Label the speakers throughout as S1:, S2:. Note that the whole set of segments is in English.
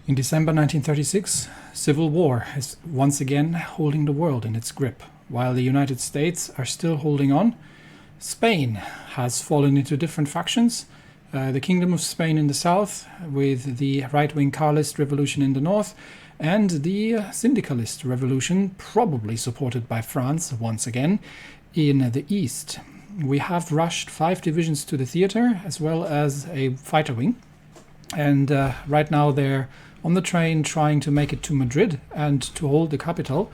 S1: In December 1936, civil war is once again holding the world in its grip. While the United States are still holding on, Spain has fallen into different factions. The Kingdom of Spain in the south, with the right-wing Carlist revolution in the north, and the Syndicalist revolution, probably supported by France once again, in the east. We have rushed 5 divisions to the theater, as well as a fighter wing. And right now they're on the train trying to make it to Madrid and to hold the capital.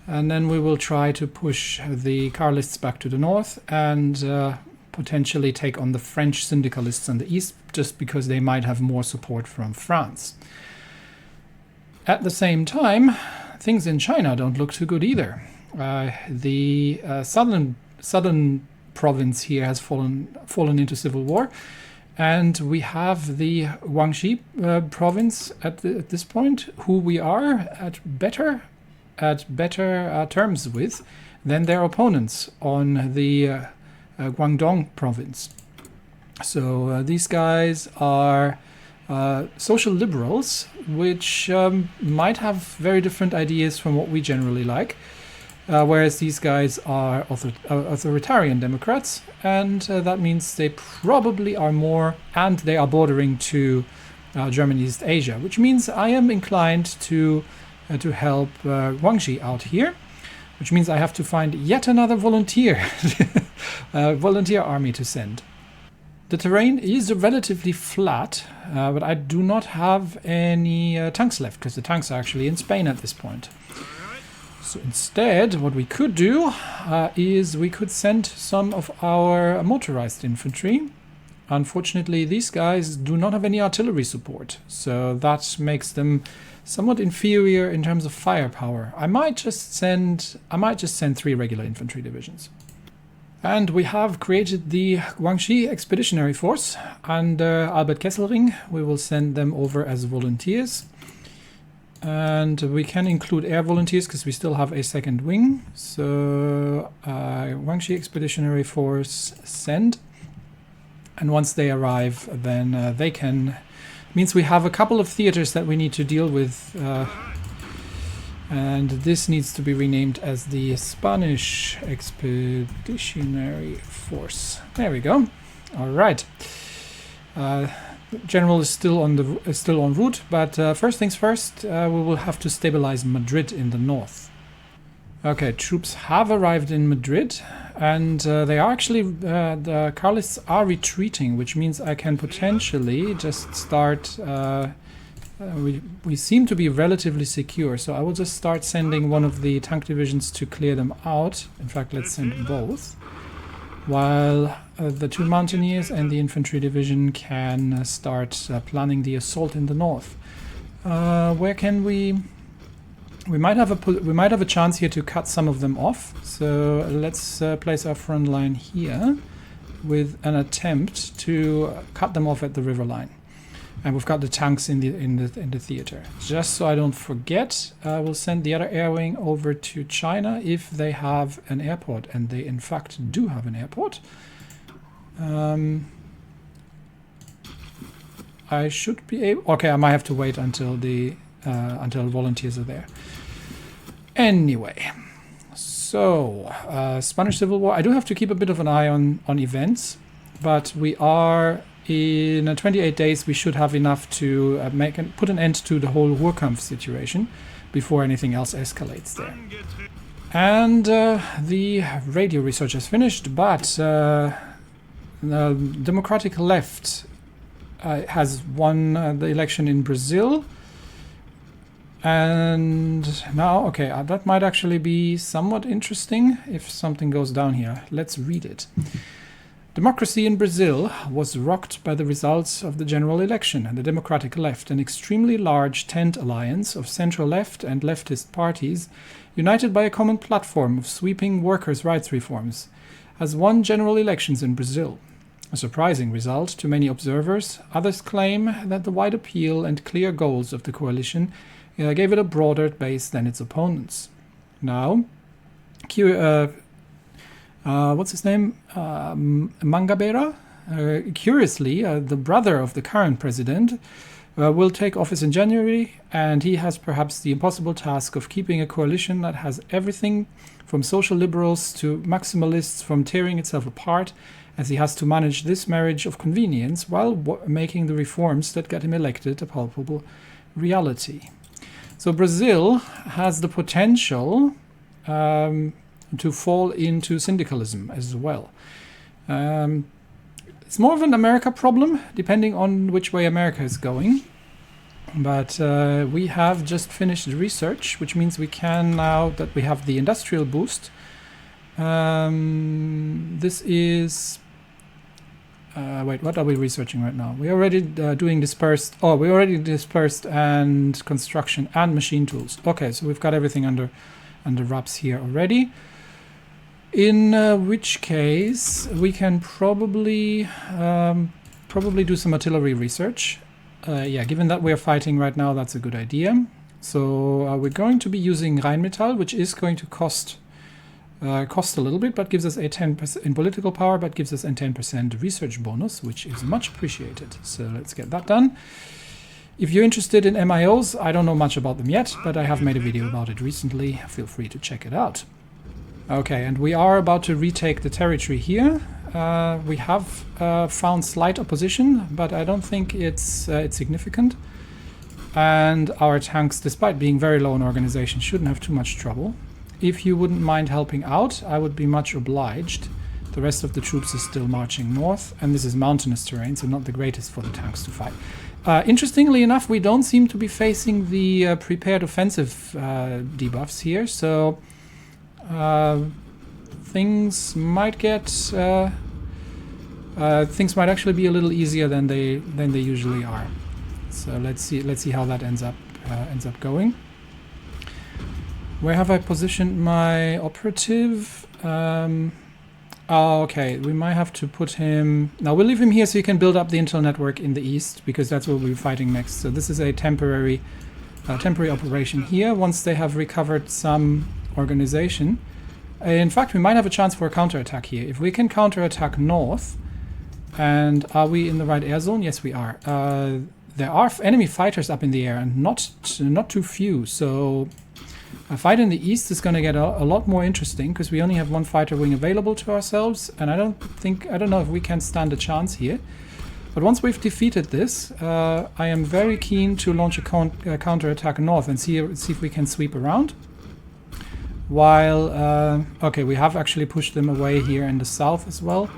S1: And then we will try to push the Carlists back to the north and potentially take on the French Syndicalists in the east, just because they might have more support from France. At the same time, things in China don't look too good either. The southern province here has fallen into civil war. And we have the Guangxi province at this point, who we are at better terms with than their opponents on the Guangdong province. So these guys are social liberals, which might have very different ideas from what we generally like. Whereas these guys are authoritarian Democrats, and that means they probably are more, and they are bordering to German East Asia, which means I am inclined to help Guangxi out here, which means I have to find yet another volunteer army to send. The terrain is relatively flat, but I do not have any tanks left, because the tanks are actually in Spain at this point. So instead, what we could do is we could send some of our motorized infantry. Unfortunately, these guys do not have any artillery support, so that makes them somewhat inferior in terms of firepower. I might just send 3 regular infantry divisions. And we have created the Guangxi Expeditionary Force under Albert Kesselring. We will send them over as volunteers. And we can include air volunteers because we still have a second wing. So Guangxi Expeditionary Force send. And once they arrive, then they can... means we have a couple of theaters that we need to deal with. And this needs to be renamed as the Spanish Expeditionary Force. There we go. All right. General is still en route, but first things first, we will have to stabilize Madrid in the north. Okay, troops have arrived in Madrid, and they are actually the Carlists are retreating, which means I can potentially just start. We seem to be relatively secure, so I will just start sending one of the tank divisions to clear them out. In fact, let's send both. While the 2 mountaineers and the infantry division can start planning the assault in the north. Where can we? We might have a chance here to cut some of them off. So let's place our front line here with an attempt to cut them off at the river line. And we've got the tanks in the theater. Just so I don't forget, I will send the other air wing over to China if they have an airport, and they in fact do have an airport. I should be able. Okay, I might have to wait until volunteers are there. Anyway, so Spanish Civil War. I do have to keep a bit of an eye on events, but we are. In 28 days, we should have enough to put an end to the whole Ruhrkampf situation before anything else escalates there. And the radio research is finished, but the Democratic Left has won the election in Brazil. And now, okay, that might actually be somewhat interesting if something goes down here. Let's read it. Democracy in Brazil was rocked by the results of the general election, and the Democratic Left, an extremely large tent alliance of centre-left and leftist parties, united by a common platform of sweeping workers' rights reforms, has won general elections in Brazil. A surprising result to many observers. Others claim that the wide appeal and clear goals of the coalition gave it a broader base than its opponents. Now, what's his name? Mangabeira? Curiously, the brother of the current president, will take office in January, and he has perhaps the impossible task of keeping a coalition that has everything from social liberals to maximalists from tearing itself apart, as he has to manage this marriage of convenience while making the reforms that get him elected a palpable reality. So Brazil has the potential to fall into syndicalism as well. It's more of an America problem, depending on which way America is going. But we have just finished the research, which means we can, now that we have the industrial boost, this is... wait, what are we researching right now? We're already doing dispersed... Oh, we already dispersed and construction and machine tools. Okay, so we've got everything under wraps here already. In which case, we can probably do some artillery research. Yeah, given that we're fighting right now, that's a good idea. So we're going to be using Rheinmetall, which is going to cost a little bit, but gives us a 10% in political power, but gives us a 10% research bonus, which is much appreciated. So let's get that done. If you're interested in MIOs, I don't know much about them yet, but I have made a video about it recently. Feel free to check it out. Okay, and we are about to retake the territory here. We have found slight opposition, but I don't think it's significant. And our tanks, despite being very low in organization, shouldn't have too much trouble. If you wouldn't mind helping out, I would be much obliged. The rest of the troops is still marching north, and this is mountainous terrain, so not the greatest for the tanks to fight. Interestingly enough, we don't seem to be facing the prepared offensive debuffs here, so things might get things might actually be a little easier than they usually are. So let's see how that ends up going. Where have I positioned my operative? Oh, okay, we might have to put him... Now we'll leave him here so you can build up the intel network in the east, because that's what we'll be fighting next. So this is a temporary operation here. Once they have recovered some organization. In fact, we might have a chance for a counterattack here. If we can counterattack north, and are we in the right air zone? Yes, we are. There are enemy fighters up in the air, and not too few. So a fight in the east is going to get a lot more interesting, because we only have one fighter wing available to ourselves, and I don't know if we can stand a chance here. But once we've defeated this, I am very keen to launch a counterattack north and see if we can sweep around. While, okay, we have actually pushed them away here in the south as well.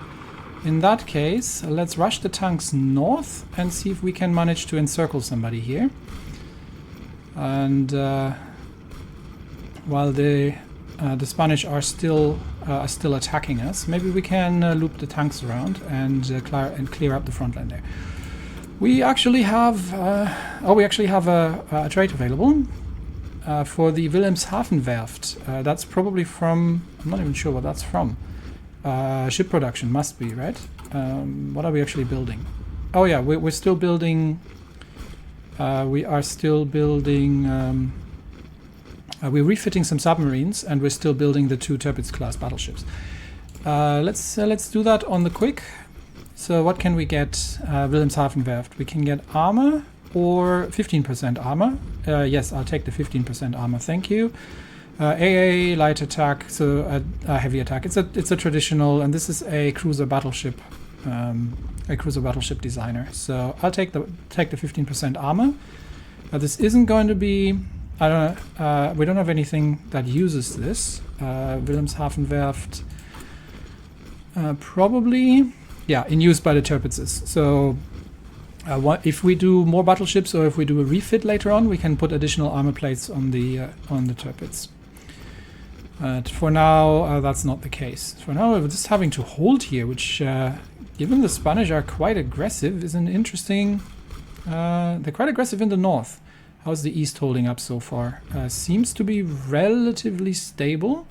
S1: In that case, let's rush the tanks north and see if we can manage to encircle somebody here. And while the Spanish are still attacking us, maybe we can loop the tanks around and clear up the front line there. We actually have a trade available. For the Wilhelmshaven-Werft. That's probably from... I'm not even sure what that's from. Ship production must be, right? What are we actually building? Oh yeah, we're still building... we are still building... we're refitting some submarines, and we're still building the 2 Tirpitz-class battleships. Let's do that on the quick. So what can we get? Wilhelmshaven-Werft. We can get armor... or 15% armor. Yes, I'll take the 15% armor, thank you. AA, light attack, so a heavy attack. It's a traditional, and this is a cruiser battleship designer. So I'll take the 15% armor. This isn't going to be... I don't know. We don't have anything that uses this. Wilhelmshaven-Werft probably, yeah, in use by the Tirpitzes. So if we do more battleships, or if we do a refit later on, we can put additional armor plates on the Tirpitz. For now, that's not the case. For now, we're just having to hold here, which, given the Spanish are quite aggressive, is an interesting... they're quite aggressive in the north. How's the east holding up so far? Seems to be relatively stable.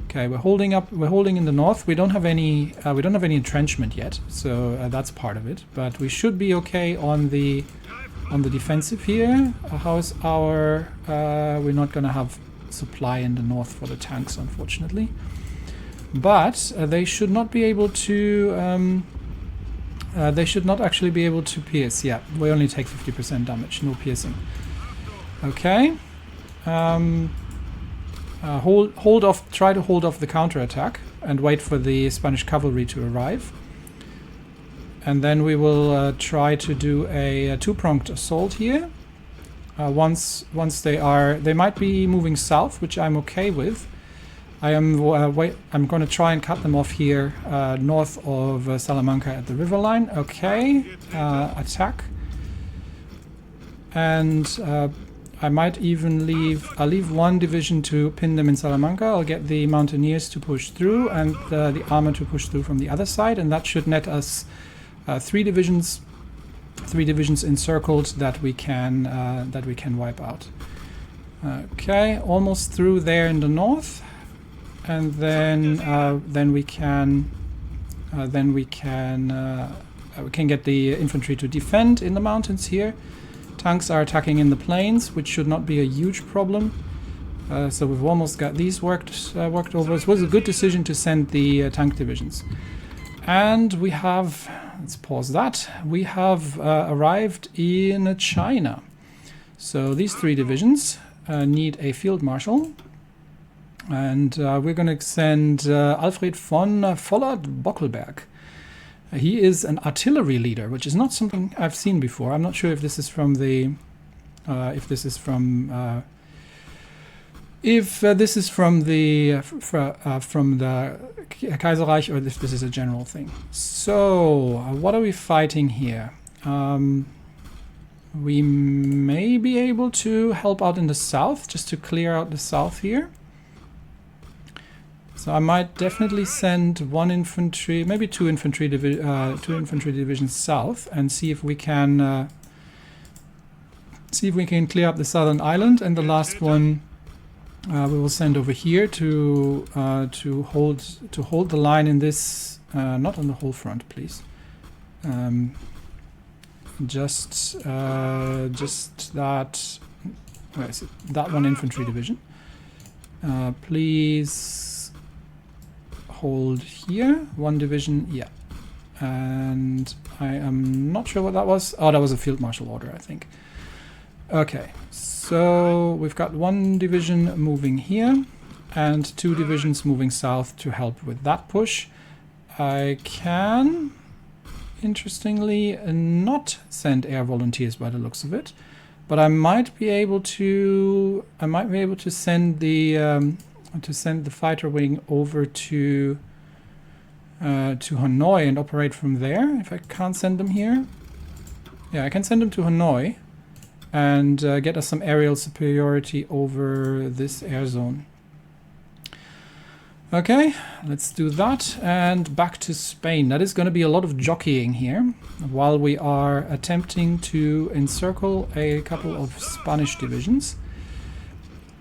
S1: Okay, we're holding up. We're holding in the north. We don't have any. We don't have any entrenchment yet, so that's part of it. But we should be okay on the defensive here. How's our? We're not going to have supply in the north for the tanks, unfortunately. But they should not be able to They should not actually be able to pierce. Yeah, we only take 50% damage, no piercing. Okay. Hold off. Try to hold off the counterattack and wait for the Spanish cavalry to arrive. And then we will try to do a two-pronged assault here. Once they might be moving south, which I'm okay with. I'm going to try and cut them off here north of Salamanca at the river line. Okay, attack. And I might even I'll leave one division to pin them in Salamanca. I'll get the mountaineers to push through and the armor to push through from the other side, and that should net us 3 divisions encircled that we can wipe out. Okay, almost through there in the north. And then we can get the infantry to defend in the mountains here. Tanks are attacking in the plains, which should not be a huge problem. So we've almost got these worked over. It was a good decision to send the tank divisions. And we have, let's pause that. We have arrived in China. So these 3 divisions need a field marshal. And we're going to send Alfred von Vollard-Bockelberg. He is an artillery leader, which is not something I've seen before. I'm not sure if this is from the Kaiserreich, or if this is a general thing. So what are we fighting here? We may be able to help out in the south, just to clear out the south here. So I might definitely send 1 infantry, maybe 2 infantry divisions south, and see if we can clear up the southern island. And the last one we will send over here to hold the line in this, not on the whole front, please. Just that. Where is it? That 1 infantry division. Please. Hold here, 1 division, yeah. And I am not sure what that was. Oh, that was a field marshal order, I think. Okay, so we've got 1 division moving here and 2 divisions moving south to help with that push. I can, interestingly, not send air volunteers by the looks of it, but I might be able to send the fighter wing over to Hanoi and operate from there, if I can't send them here. Yeah, I can send them to Hanoi and get us some aerial superiority over this air zone. Okay, let's do that, and back to Spain. That is going to be a lot of jockeying here while we are attempting to encircle a couple of Spanish divisions.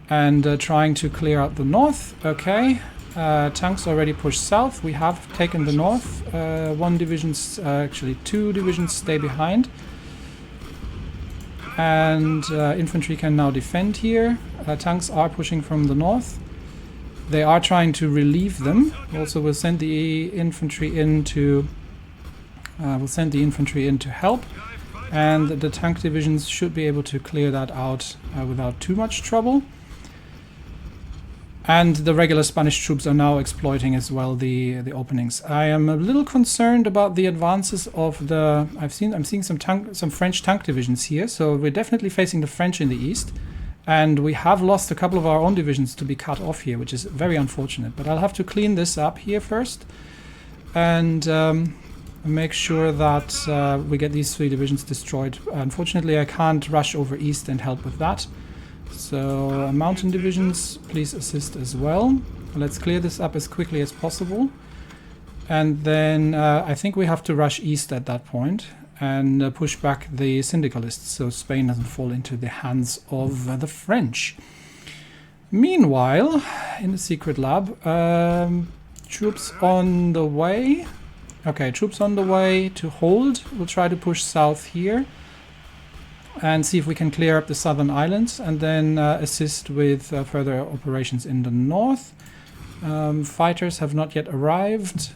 S1: And trying to clear out the north. Okay, tanks already pushed south. We have taken the north. 1 division, actually 2 divisions stay behind. And infantry can now defend here. Tanks are pushing from the north. They are trying to relieve them. Also, we'll send the infantry in to help. And the tank divisions should be able to clear that out without too much trouble. And the regular Spanish troops are now exploiting as well the openings. I am a little concerned about the advances of the. I'm seeing some French tank divisions here. So we're definitely facing the French in the east, and we have lost a couple of our own divisions to be cut off here, which is very unfortunate. But I'll have to clean this up here first, and make sure that we get these 3 divisions destroyed. Unfortunately, I can't rush over east and help with that. So mountain divisions, please assist as well. Let's clear this up as quickly as possible. And then I think we have to rush east at that point and push back the syndicalists so Spain doesn't fall into the hands of the French. Meanwhile, in the secret lab, troops on the way. Okay, troops on the way to hold. We'll try to push south here and see if we can clear up the southern islands, and then assist with further operations in the north. Fighters have not yet arrived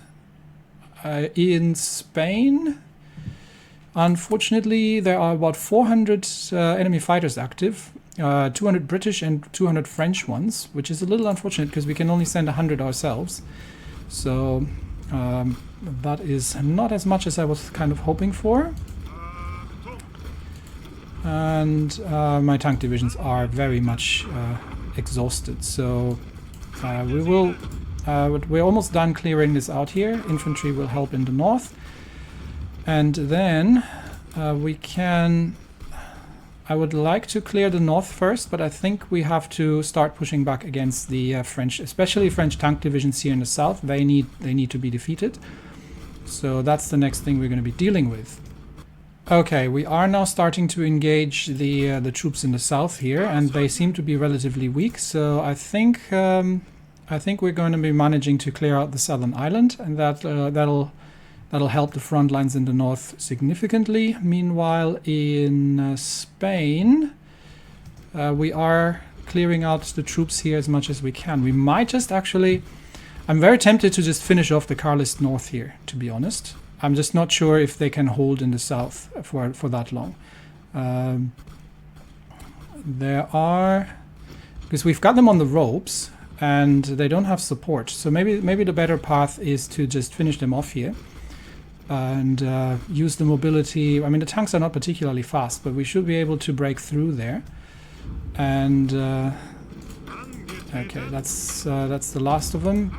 S1: in Spain. Unfortunately, there are about 400 enemy fighters active, 200 British and 200 French ones, which is a little unfortunate because we can only send 100 ourselves. So that is not as much as I was kind of hoping for. And my tank divisions are very much exhausted. So we're almost done clearing this out here. Infantry will help in the north. And then we can... I would like to clear the north first, but I think we have to start pushing back against the French, especially French tank divisions here in the south. They need to be defeated. So that's the next thing we're going to be dealing with. Okay, we are now starting to engage the troops in the south here, and they seem to be relatively weak. So I think we're going to be managing to clear out the southern island, and that'll help the front lines in the north significantly. Meanwhile, in Spain, we are clearing out the troops here as much as we can. We might just actually... I'm very tempted to just finish off the Carlist north here, to be honest. I'm just not sure if they can hold in the south for that long. There are... Because we've got them on the ropes, and they don't have support. So maybe the better path is to just finish them off here. And use the mobility. I mean, the tanks are not particularly fast, but we should be able to break through there. And okay, that's the last of them.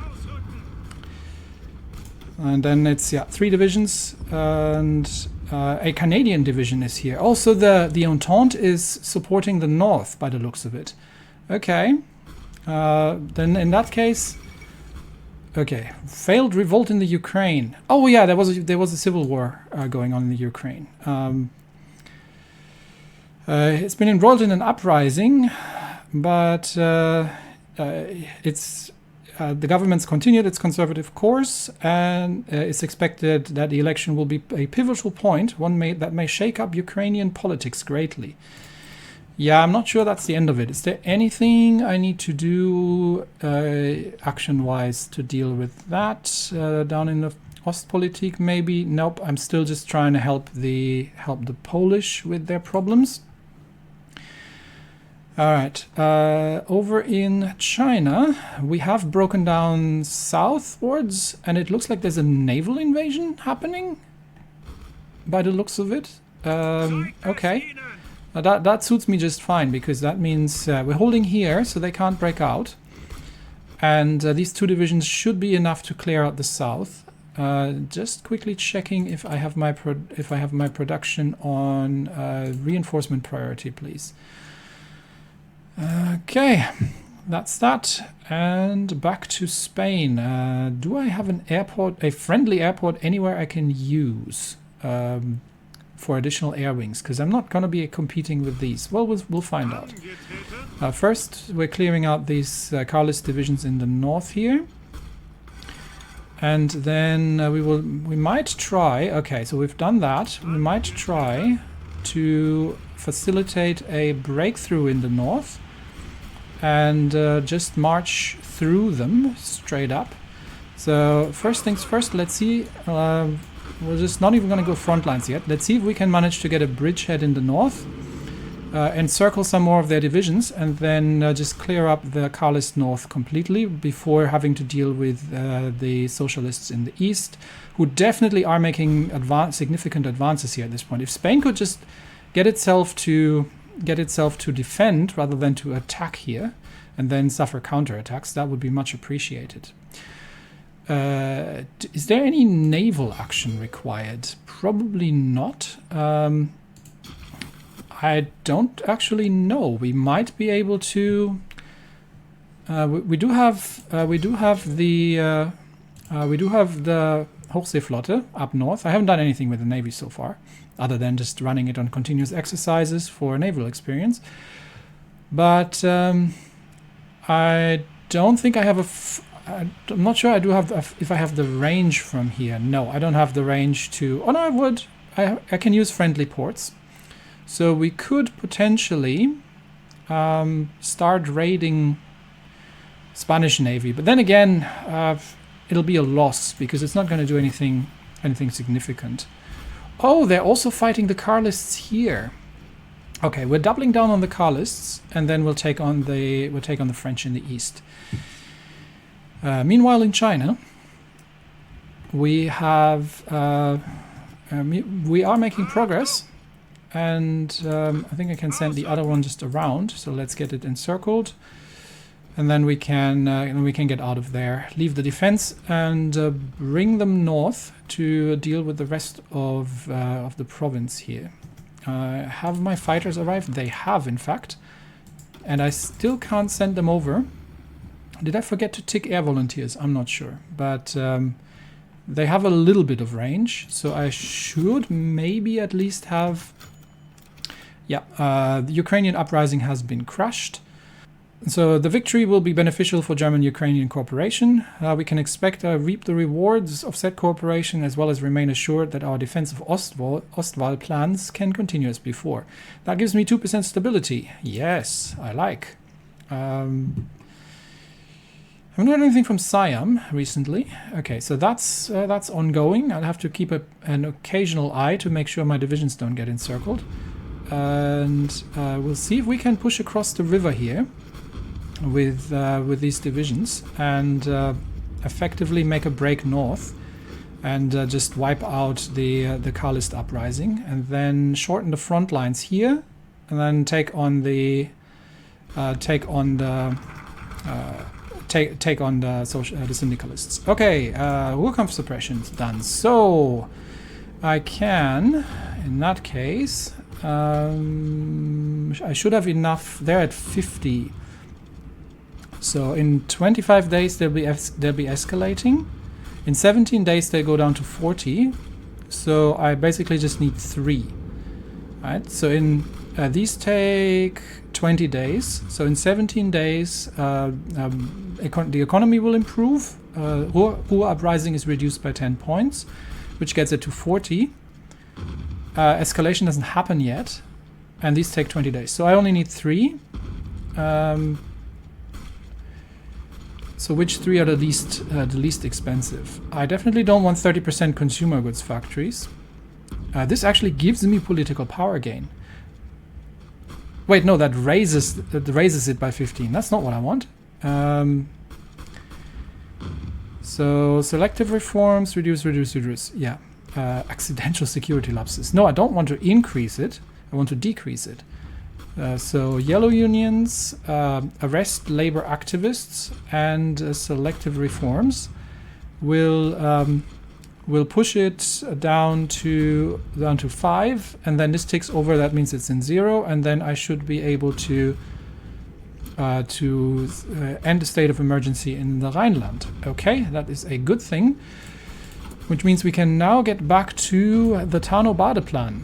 S1: And then it's 3 divisions, and a Canadian division is here. Also, the Entente is supporting the north by the looks of it. Okay, then in that case. Okay, failed revolt in the Ukraine. Oh yeah, there was a civil war going on in the Ukraine. It's been embroiled in an uprising, but it's the government's continued its conservative course, and it's expected that the election will be a pivotal point, that may shake up Ukrainian politics greatly. Yeah, I'm not sure that's the end of it. Is there anything I need to do action-wise to deal with that down in the Ostpolitik? Maybe. Nope. I'm still just trying to help the Polish with their problems. All right. Over in China, we have broken down southwards, and it looks like there's a naval invasion happening. By the looks of it. Okay. That suits me just fine, because that means we're holding here, so they can't break out. And these 2 divisions should be enough to clear out the south. Just quickly checking if I have my production on reinforcement priority, please. Okay, that's that. And back to Spain. Do I have an airport, a friendly airport anywhere I can use? For additional air wings, because I'm not going to be competing with these. Well, we'll find out. First, we're clearing out these Carlist divisions in the north here, and then we might try. Okay, so we've done that. We might try to facilitate a breakthrough in the north and just march through them straight up. So first things first. Let's see. We're just not even going to go front lines yet. Let's see if we can manage to get a bridgehead in the north, encircle some more of their divisions, and then just clear up the Carlist north completely before having to deal with the socialists in the east, who definitely are making significant advances here at this point. If Spain could just get itself to defend rather than to attack here and then suffer counterattacks, that would be much appreciated. Is there any naval action required? Probably not. I don't actually know. We might be able to. We do have the Hochseeflotte up north. I haven't done anything with the Navy so far, other than just running it on continuous exercises for naval experience. But I don't think I have I'm not sure I do have if I have the range from here. No, I don't have the range to... Oh no, I would. I can use friendly ports. So we could potentially start raiding Spanish Navy. But then again, it'll be a loss because it's not going to do anything significant. Oh, they're also fighting the Carlists here. Okay, we're doubling down on the Carlists, and then we'll take on the French in the east. Meanwhile, in China, we have we are making progress, and I think I can send the other one just around. So let's get it encircled, and then we can get out of there, leave the defense, and bring them north to deal with the rest of the province here. Have my fighters arrived? They have, in fact, and I still can't send them over. Did I forget to tick air volunteers? I'm not sure, but they have a little bit of range, so I should maybe at least have... Yeah, the Ukrainian uprising has been crushed. So the victory will be beneficial for German-Ukrainian cooperation. We can expect to reap the rewards of said cooperation, as well as remain assured that our defense of Ostwall plans can continue as before. That gives me 2% stability. Yes, I like. Haven't heard anything from Siam recently. Okay, so that's ongoing. I'll have to keep an occasional eye to make sure my divisions don't get encircled. And we'll see if we can push across the river here with these divisions and effectively make a break north and just wipe out the Carlist uprising, and then shorten the front lines here, and then take on the syndicalists. Okay, Ruhrkampf suppression's done. So I can, in that case, I should have enough. They're at 50. So in 25 days they'll be escalating. In 17 days they go down to 40. So I basically just need 3. Right? So in these take 20 days. So in 17 days the economy will improve. Ruhr uprising is reduced by 10 points, which gets it to 40. Escalation doesn't happen yet, and these take 20 days. So I only need 3. So which 3 are the least expensive? I definitely don't want 30% consumer goods factories. This actually gives me political power gain. Wait, no, that raises it by 15. That's not what I want. So selective reforms, reduce. Yeah. Accidental security lapses. No, I don't want to increase it. I want to decrease it. So yellow unions, arrest labor activists, and selective reforms will push it down to 5, and then this ticks over. That means it's in 0, and then I should be able to end the state of emergency in the Rhineland. Okay, that is a good thing. Which means we can now get back to the Tarno-Bade plan.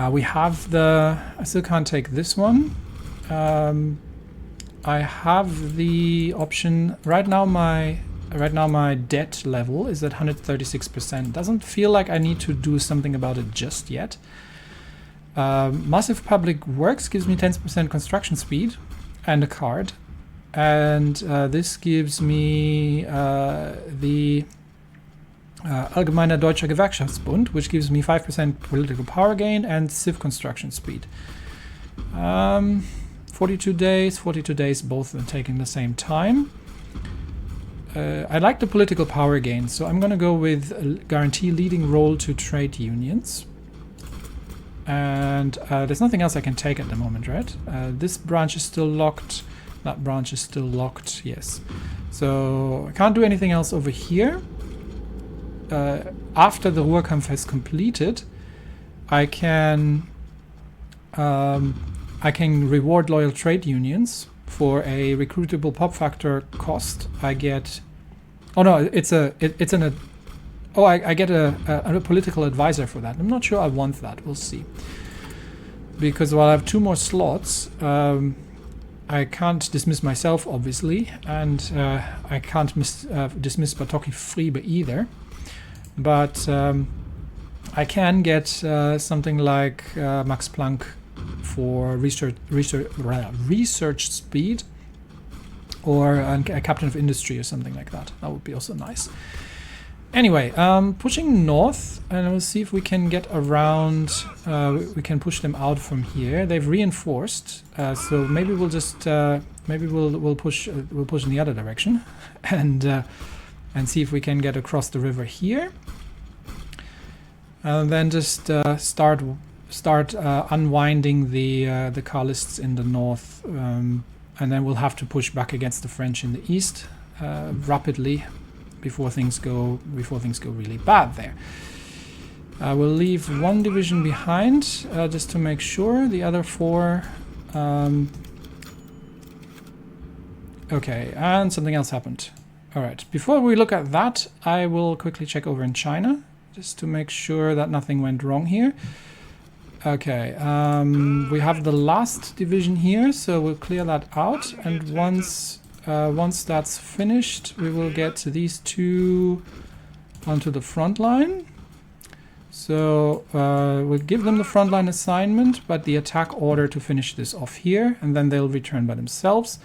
S1: We have the... I still can't take this one. I have the option... Right now my debt level is at 136%. Doesn't feel like I need to do something about it just yet. Massive Public Works gives me 10% construction speed and a card. And this gives me the... Allgemeiner Deutscher Gewerkschaftsbund, which gives me 5% political power gain and civ construction speed. 42 days, both taking the same time. I like the political power gain, so I'm going to go with guarantee leading role to trade unions. And there's nothing else I can take at the moment, right? This branch is still locked. That branch is still locked, yes. So I can't do anything else over here. After the Ruhrkampf has completed, I can reward loyal trade unions for a recruitable pop factor cost. I get... Oh no, I get a political advisor for that. I'm not sure I want that. We'll see. Because while I have 2 more slots, I can't dismiss myself, obviously, and I can't dismiss Batoki Friebe either. But I can get something like Max Planck for research speed, or a captain of industry or something like that. That would be also nice. Anyway, pushing north, and we'll see if we can get around. We can push them out from here. They've reinforced, so maybe we'll just maybe we'll push in the other direction, and see if we can get across the river here, and then just start unwinding the Carlists in the north, and then we'll have to push back against the French in the east rapidly. Before things go really bad there. We'll leave one division behind just to make sure. The other 4. Okay, and something else happened. All right. Before we look at that, I will quickly check over in China just to make sure that nothing went wrong here. Okay. We have the last division here, so we'll clear that out, and once that's finished, we will get these 2 onto the front line. So we'll give them the front line assignment, but the attack order to finish this off here, and then they'll return by themselves.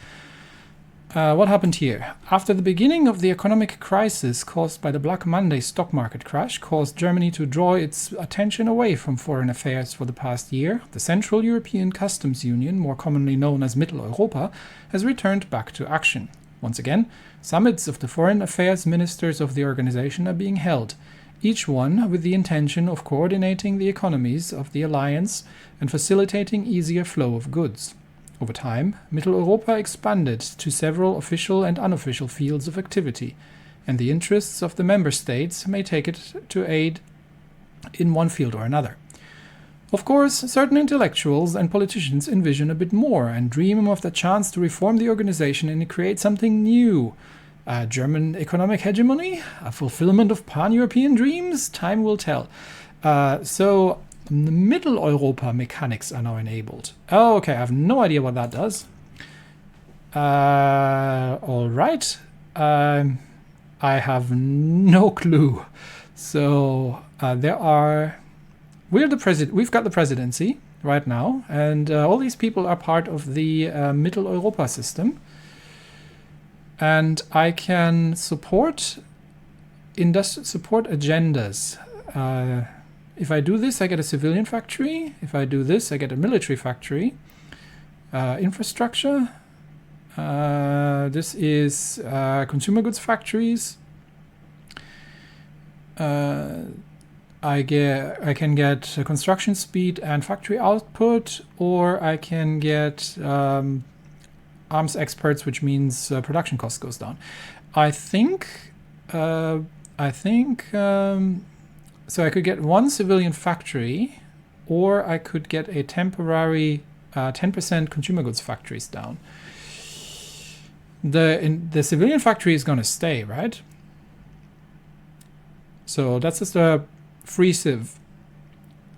S1: What happened here? After the beginning of the economic crisis caused by the Black Monday stock market crash caused Germany to draw its attention away from foreign affairs for the past year, the Central European Customs Union, more commonly known as Mitteleuropa, has returned back to action. Once again, summits of the foreign affairs ministers of the organization are being held, each one with the intention of coordinating the economies of the alliance and facilitating easier flow of goods. Over time, Mitteleuropa expanded to several official and unofficial fields of activity, and the interests of the member states may take it to aid in one field or another. Of course, certain intellectuals and politicians envision a bit more and dream of the chance to reform the organization and create something new. A German economic hegemony? A fulfillment of pan-European dreams? Time will tell. So the Mitteleuropa mechanics are now enabled. Oh, okay, I have no idea what that does. All right. I have no clue. So we've got the presidency right now, and all these people are part of the Mitteleuropa system. And I can support agendas. If I do this, I get a civilian factory. If I do this, I get a military factory. Infrastructure. This is consumer goods factories. I can get construction speed and factory output, or I can get arms experts, which means production cost goes down. I think. So I could get one civilian factory, or I could get a temporary 10% consumer goods factories down. The civilian factory is going to stay, right? So that's just a free civ.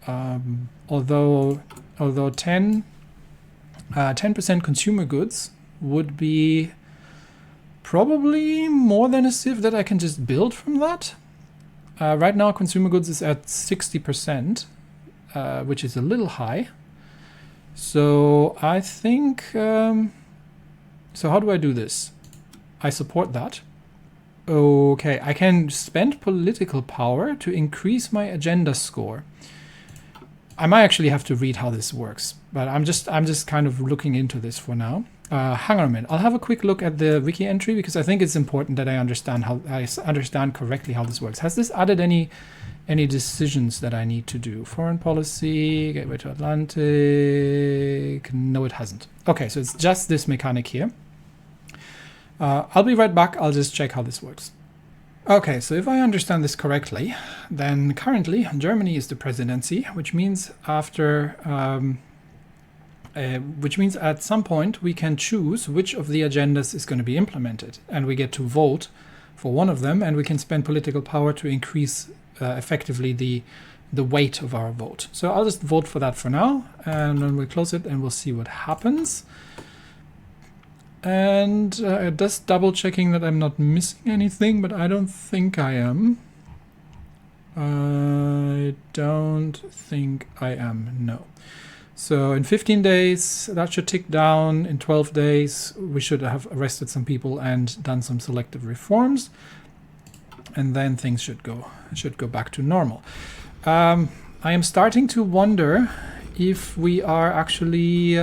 S1: Although 10% consumer goods would be probably more than a civ that I can just build from that. Right now, consumer goods is at 60%, which is a little high. So I think... so how do I do this? I support that. Okay, I can spend political power to increase my agenda score. I might actually have to read how this works, but I'm just kind of looking into this for now. Hang on a minute. I'll have a quick look at the wiki entry because I think it's important that I understand correctly how this works. Has this added any decisions that I need to do? Foreign policy, gateway to Atlantic. No, it hasn't. Okay, so it's just this mechanic here. I'll be right back. I'll just check how this works. Okay, so if I understand this correctly, then currently Germany is the presidency, which means at some point we can choose which of the agendas is going to be implemented, and we get to vote for one of them, and we can spend political power to increase effectively the weight of our vote. So I'll just vote for that for now, and then we'll close it and we'll see what happens. And just double checking that I'm not missing anything, but I don't think I am. I don't think I am, no. So in 15 days, that should tick down. In 12 days, we should have arrested some people and done some selective reforms. and then things should go back to normal. I am starting to wonder if we're actually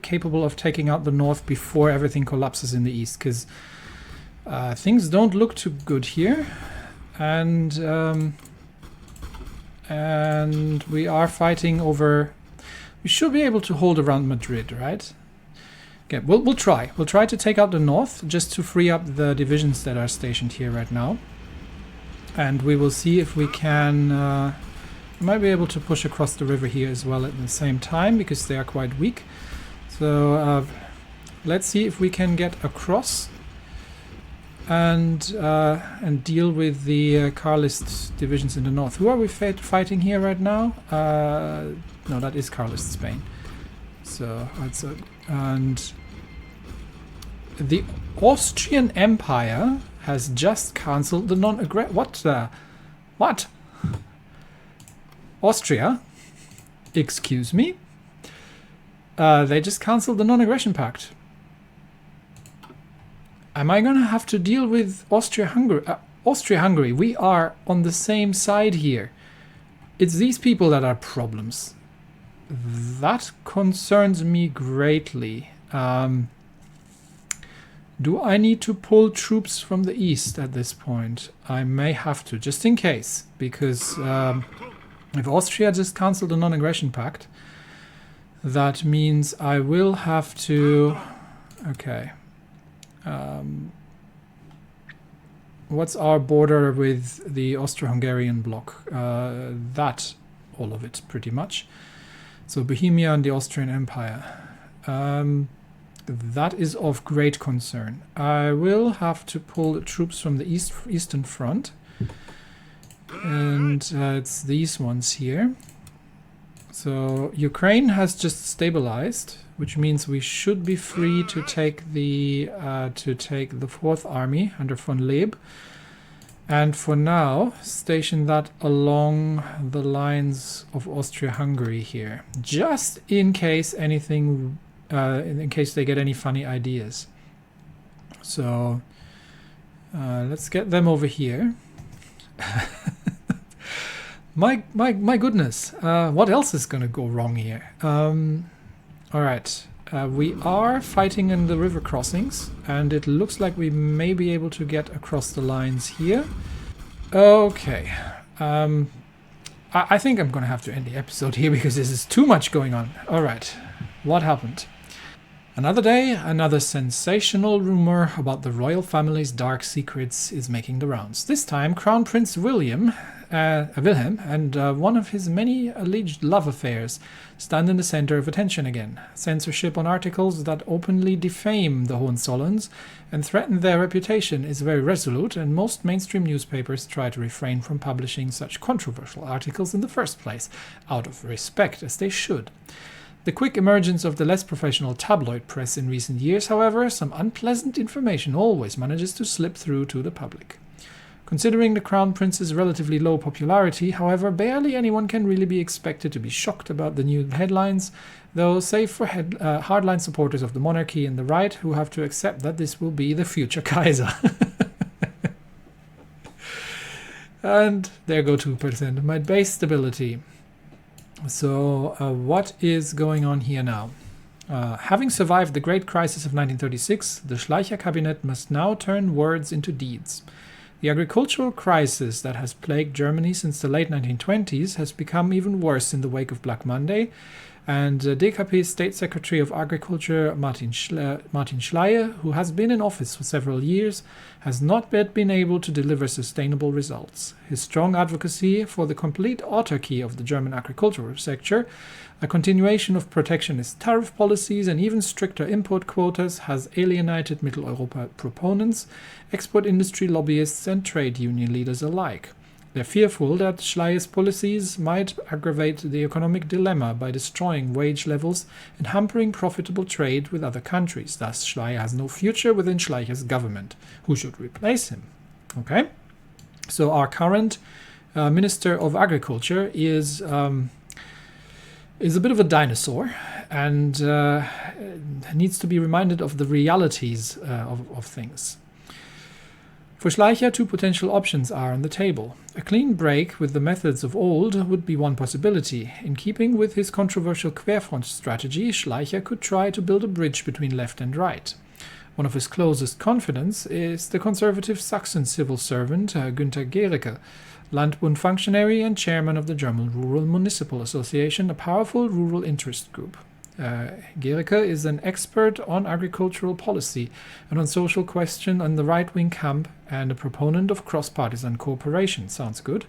S1: capable of taking out the north before everything collapses in the east, because things don't look too good here, and we are fighting over. We should be able to hold around Madrid, right? Okay, we'll try. We'll try to take out the north just to free up the divisions that are stationed here right now, and we will see if we can. We might be able to push across the river here as well at the same time, because they are quite weak. So let's see if we can get across and deal with the Carlist divisions in the north. Who are we fighting here right now? No, that is Carlist Spain. So that's and the Austrian Empire has just cancelled the non-aggression. What? Austria? Excuse me? They just cancelled the non-aggression pact. Am I gonna have to deal with Austria-Hungary? Austria-Hungary, we are on the same side here. It's these people that are problems. That concerns me greatly. Do I need to pull troops from the east at this point? I may have to, just in case, because if Austria just cancelled the non-aggression pact, that means I will have to... Okay. What's our border with the Austro-Hungarian bloc? That, all of it, pretty much. So Bohemia and the Austrian Empire. That is of great concern. I will have to pull troops from the Eastern Front. And it's these ones here. So Ukraine has just stabilized, which means we should be free to take the Fourth Army under von Leeb, and for now station that along the lines of Austria-Hungary here, just in case anything, in case they get any funny ideas. So let's get them over here. My goodness, what else is going to go wrong here? All right, we are fighting in the river crossings, and it looks like we may be able to get across the lines here. Okay, I think I'm going to have to end the episode here because this is too much going on. All right, what happened? Another day, another sensational rumor about the royal family's dark secrets is making the rounds. This time, Crown Prince Wilhelm and one of his many alleged love affairs stand in the center of attention again. Censorship on articles that openly defame the Hohenzollerns and threaten their reputation is very resolute, and most mainstream newspapers try to refrain from publishing such controversial articles in the first place, out of respect, as they should. The quick emergence of the less professional tabloid press in recent years, however, some unpleasant information always manages to slip through to the public. Considering the Crown Prince's relatively low popularity, however, barely anyone can really be expected to be shocked about the new headlines, though save for hardline supporters of the monarchy and the right, who have to accept that this will be the future Kaiser. And there go 2% of my base stability. So what is going on here now? Having survived the Great Crisis of 1936, the Schleicher cabinet must now turn words into deeds. The agricultural crisis that has plagued Germany since the late 1920s has become even worse in the wake of Black Monday, and DKP State Secretary of Agriculture Martin Schleyer, who has been in office for several years, has not yet been able to deliver sustainable results. His strong advocacy for the complete autarky of the German agricultural sector, a continuation of protectionist tariff policies, and even stricter import quotas has alienated Middle Europa proponents, export industry lobbyists, and trade union leaders alike. They're fearful that Schleier's policies might aggravate the economic dilemma by destroying wage levels and hampering profitable trade with other countries. Thus, Schleier has no future within Schleicher's government. Who should replace him? Okay, so our current Minister of Agriculture is a bit of a dinosaur and needs to be reminded of the realities of things. For Schleicher, two potential options are on the table. A clean break with the methods of old would be one possibility. In keeping with his controversial Querfront strategy, Schleicher could try to build a bridge between left and right. One of his closest confidants is the conservative Saxon civil servant Günther Gericke, Landbund functionary and chairman of the German Rural Municipal Association, a powerful rural interest group. Gericke is an expert on agricultural policy and on social questions in the right-wing camp and a proponent of cross-partisan cooperation. Sounds good.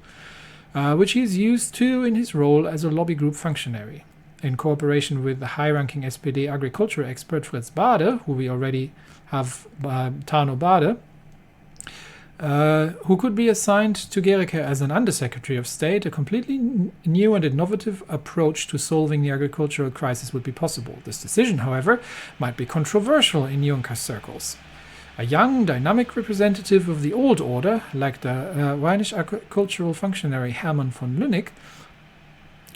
S1: Which he is used to in his role as a lobby group functionary. In cooperation with the high-ranking SPD agriculture expert Fritz Bade, who we already have, Tano Bade, who could be assigned to Gericke as an Undersecretary of State, a completely new and innovative approach to solving the agricultural crisis would be possible. This decision, however, might be controversial in Juncker circles. A young, dynamic representative of the old order, like the Rhenish agricultural functionary Hermann von Lünig,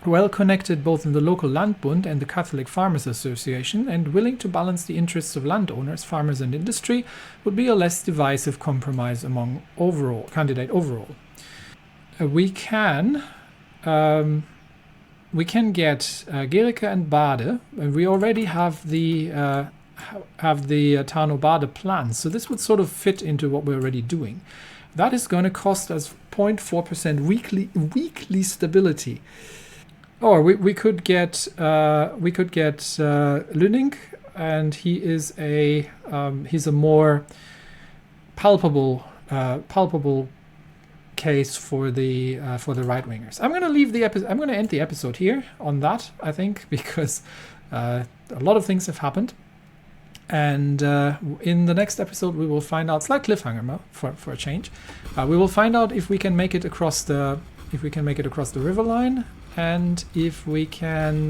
S1: well connected both in the local Landbund and the Catholic Farmers Association, and willing to balance the interests of landowners, farmers and industry, would be a less divisive compromise among candidate overall. We can get Gericke and Bade, and we already have the Tano Bade plan, so this would sort of fit into what we're already doing. That is going to cost us 0.4% weekly stability. Or we could get Lüning, and he's a more palpable case for the right wingers. I'm going to leave the episode. I'm going to end the episode here on that, I think, because a lot of things have happened, and in the next episode we will find out. Slight cliffhanger for a change. We will find out if we can make it across the river line. And if we can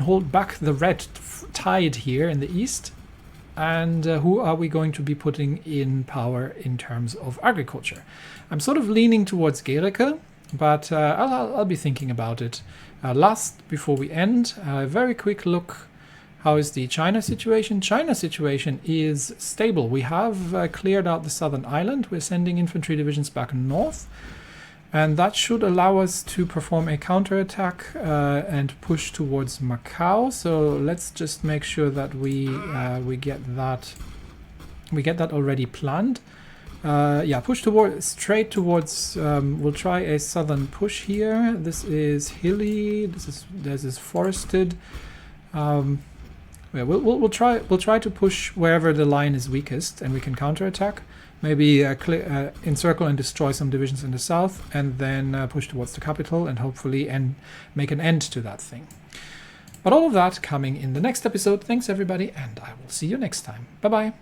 S1: hold back the red tide here in the east, and who are we going to be putting in power in terms of agriculture? I'm sort of leaning towards Gericke, but I'll be thinking about it. Last, before we end, a very quick look. How is the China situation? China situation is stable. We have cleared out the southern island. We're sending infantry divisions back north. And that should allow us to perform a counterattack and push towards Macau. So let's just make sure that we get that already planned. Push straight towards. We'll try a southern push here. This is hilly. This is forested. We'll try to push wherever the line is weakest, and we can counterattack. Maybe encircle and destroy some divisions in the south, and then push towards the capital and hopefully make an end to that thing. But all of that coming in the next episode. Thanks everybody, and I will see you next time. Bye bye.